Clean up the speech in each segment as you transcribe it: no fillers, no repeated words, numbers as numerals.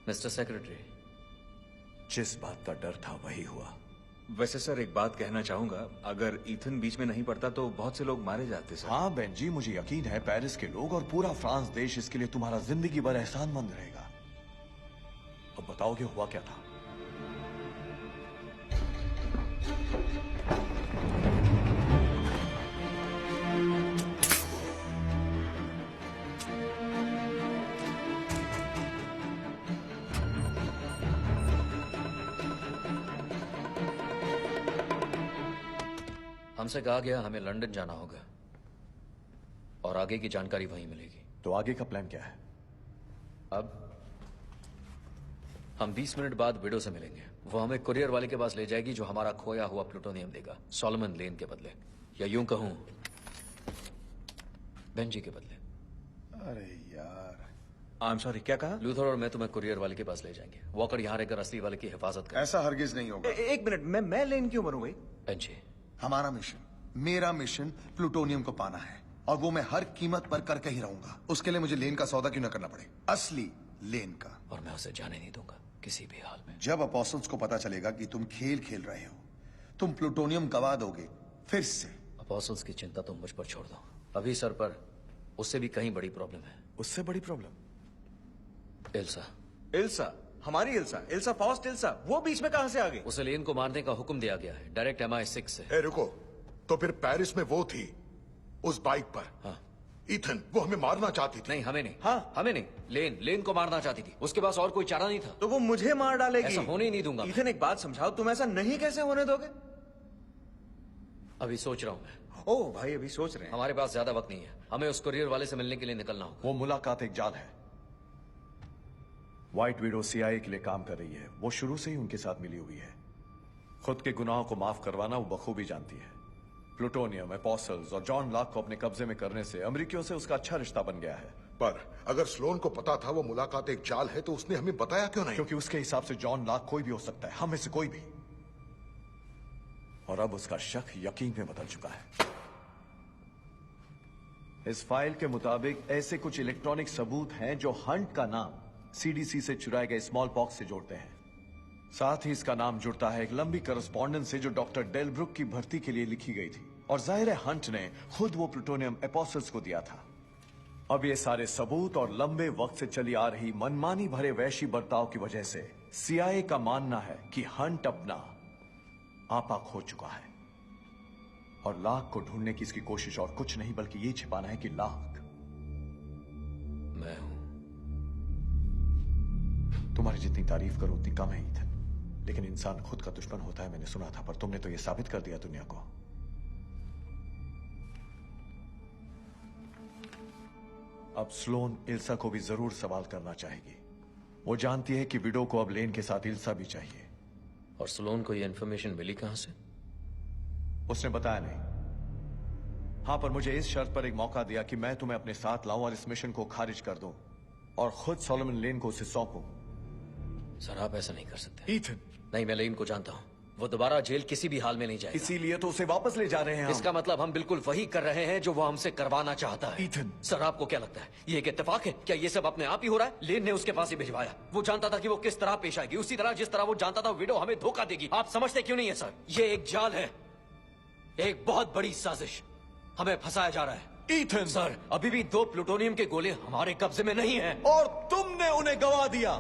Mister secretary, जिस बात का डर था वही हुआ। वैसे सर एक बात कहना चाहूंगा, अगर ईथन बीच में नहीं पड़ता तो बहुत से लोग मारे जाते सर। हाँ बेंजी, मुझे यकीन है पेरिस के लोग और पूरा फ्रांस देश इसके लिए तुम्हारा जिंदगी भर एहसानमंद रहेगा। अब बताओगे हुआ क्या था? हमसे कहा गया हमें लंदन जाना होगा और आगे की जानकारी वहीं मिलेगी। तो आगे का प्लान क्या है? अब हम 20 मिनट बाद विडो से मिलेंगे। वो हमें कुरियर वाले के पास ले जाएगी जो हमारा खोया हुआ प्लूटोनियम देगा, सोलोमन लेन के बदले, या यूं कहूं बेंजी के बदले। अरे यार, आई एम सॉरी, क्या कहा? लूथर और मैं तुम्हें कुरियर वाले के पास ले जाएंगे। वॉकर यहाँ रहकर असली वाले की हिफाजत कर। ऐसा हरगिज नहीं होगा। एक मिनट, मैं लेन क्यों बनूं भाई? बेंजी, हमारा मिशन, मेरा मिशन प्लूटोनियम को पाना है और वो मैं हर कीमत पर करके ही रहूंगा। उसके लिए मुझे लेन का सौदा क्यों ना करना पड़े, असली लेन का। और मैं उसे जाने नहीं दूंगा किसी भी हाल में। जब अपोस्टल्स को पता चलेगा कि तुम खेल खेल रहे हो, तुम प्लूटोनियम गवा दोगे फिर से। अपोस्टल्स की चिंता तुम मुझ पर छोड़ दो। अभी सर पर उससे भी कहीं बड़ी प्रॉब्लम है। उससे बड़ी प्रॉब्लम? एल्सा। इल्सा? हमारी इल्सा? इल्सा फास्ट इल्सा? वो बीच में कहां से आ गई? उसे लेन को मारने का हुक्म दिया गया है डायरेक्ट MI6 से। ए रुको, तो फिर पेरिस में वो थी उस बाइक पर। हाँ। ईथन, वो हमें मारना चाहती थी। नहीं, हमें नहीं। हाँ। हमें नहीं, लेन को मारना चाहती थी। उसके पास और कोई चारा नहीं था। तो वो मुझे मार डालेगी। ऐसा होने ही नहीं दूंगा मैं। ईथन एक बात समझाओ, तुम ऐसा नहीं कैसे होने दोगे? अभी सोच रहा हूं मैं। ओह भाई, अभी सोच रहे हैं। हमारे पास ज्यादा वक्त नहीं है, हमें उस कुरियर वाले से मिलने के लिए निकलना होगा। वो मुलाकात एक जाल है। व्हाइट विडो CIA के लिए काम कर रही है। वो शुरू से ही उनके साथ मिली हुई है। खुद के गुनाहों को माफ करवाना वो बखूबी जानती है। प्लूटोनियम, एपोस्टल्स और जॉन लॉक को अपने कब्जे में करने से अमेरिकियों से उसका अच्छा रिश्ता बन गया है। पर अगर स्लोन को पता था वो मुलाकात एक जाल है तो उसने हमें बताया क्यों नहीं? क्योंकि उसके हिसाब से जॉन लॉक कोई भी हो सकता है, हम में से कोई भी। और अब उसका शक यकीन में बदल चुका है। इस फाइल के मुताबिक ऐसे कुछ इलेक्ट्रॉनिक सबूत हैं जो हंट का नाम CDC से चुराए गए स्मॉल पॉक्स से जोड़ते हैं। साथ ही इसका नाम जुड़ता है एक लंबी करस्पॉन्डेंस से जो डॉक्टर डेलब्रुक की भर्ती के लिए लिखी गई थी। और जाहिर है हंट ने खुद वो प्लूटोनियम एपोस्टल्स को दिया था। अब ये सारे सबूत और लंबे वक्त से चली आ रही मनमानी भरे वैशी बर्ताव की वजह से CIA का मानना है कि हंट अपना आपा खो चुका है और लाख को ढूंढने की इसकी कोशिश और कुछ नहीं बल्कि ये छिपाना है कि लाख मैं हूं। तुम्हारी जितनी तारीफ करो उतनी कम है ईथन, लेकिन इंसान खुद का दुश्मन होता है, मैंने सुना था। पर तुमने तो ये साबित कर दिया दुनिया को। अब स्लोन इल्सा को भी जरूर सवाल करना चाहेगी। वो जानती है कि विडो को अब लेन के साथ इल्सा भी चाहिए। और स्लोन को ये इन्फॉर्मेशन मिली कहां से? उसने बताया नहीं। हां, पर मुझे इस शर्त पर एक मौका दिया कि मैं तुम्हें अपने साथ लाऊं और इस मिशन को खारिज कर दूं और खुद सोलोमन लेन को उसे सौंपूं। सर, आप ऐसा नहीं कर सकते। ईथन, नहीं, मैं लेन को जानता हूं। वो दोबारा जेल किसी भी हाल में नहीं जाएगा। इसीलिए तो उसे वापस ले जा रहे हैं हम। इसका मतलब हम बिल्कुल वही कर रहे हैं जो वो हमसे करवाना चाहता है। ईथन। सर, आपको क्या लगता है ये एक इत्तेफाक है? क्या ये सब अपने आप ही हो रहा है? लेन ने उसके पास ही भिजवाया। वो जानता था कि वो किस तरह पेश आएगी, उसी तरह जिस तरह वो जानता था विडो हमें धोखा देगी। आप समझते क्यों नहीं है सर? ये एक जाल है, एक बहुत बड़ी साजिश। हमें फंसाया जा रहा है। ईथन सर, अभी भी 2 प्लूटोनियम के गोले हमारे कब्जे में नहीं हैं। और तुमने उन्हें गवा दिया।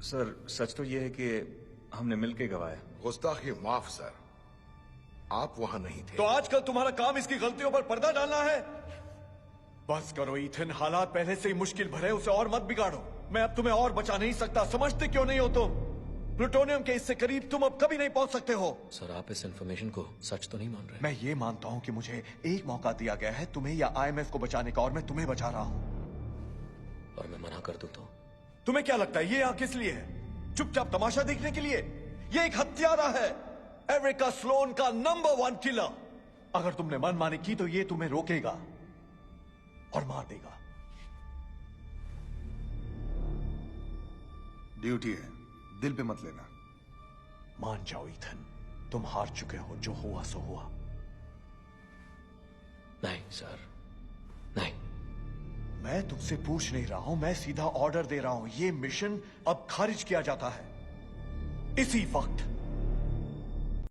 सर, सच तो ये है कि हमने मिलके गवाया। गुस्ताखी माफ सर, आप वहां नहीं थे। तो आजकल तुम्हारा काम इसकी गलतियों पर पर्दा डालना है? बस करो ईथन, हालात पहले से ही मुश्किल भरे, उसे और मत बिगाड़ो। मैं अब तुम्हें और बचा नहीं सकता। समझते क्यों नहीं हो तुम? प्लूटोनियम के इससे करीब तुम अब कभी नहीं पहुंच सकते हो। सर, आप इस इन्फॉर्मेशन को सच तो नहीं मान रहे? मैं ये मानता हूं कि मुझे एक मौका दिया गया है तुम्हें या IMF को बचाने का, और मैं तुम्हें बचा रहा हूं। और मैं मना कर दूं तो? तुम्हें क्या लगता है ये यहां किस लिए है? चुपचाप तमाशा देखने के लिए? ये एक हत्यारा है, एरिका स्लोन का नंबर 1 किलर। अगर तुमने मनमानी की तो ये तुम्हें रोकेगा और मार देगा। ड्यूटी है, दिल पे मत लेना। मान जाओ ईथन, तुम हार चुके हो। जो हुआ सो हुआ। नहीं सर, नहीं। मैं तुमसे पूछ नहीं रहा हूं, मैं सीधा ऑर्डर दे रहा हूं। ये मिशन अब खारिज किया जाता है इसी वक्त।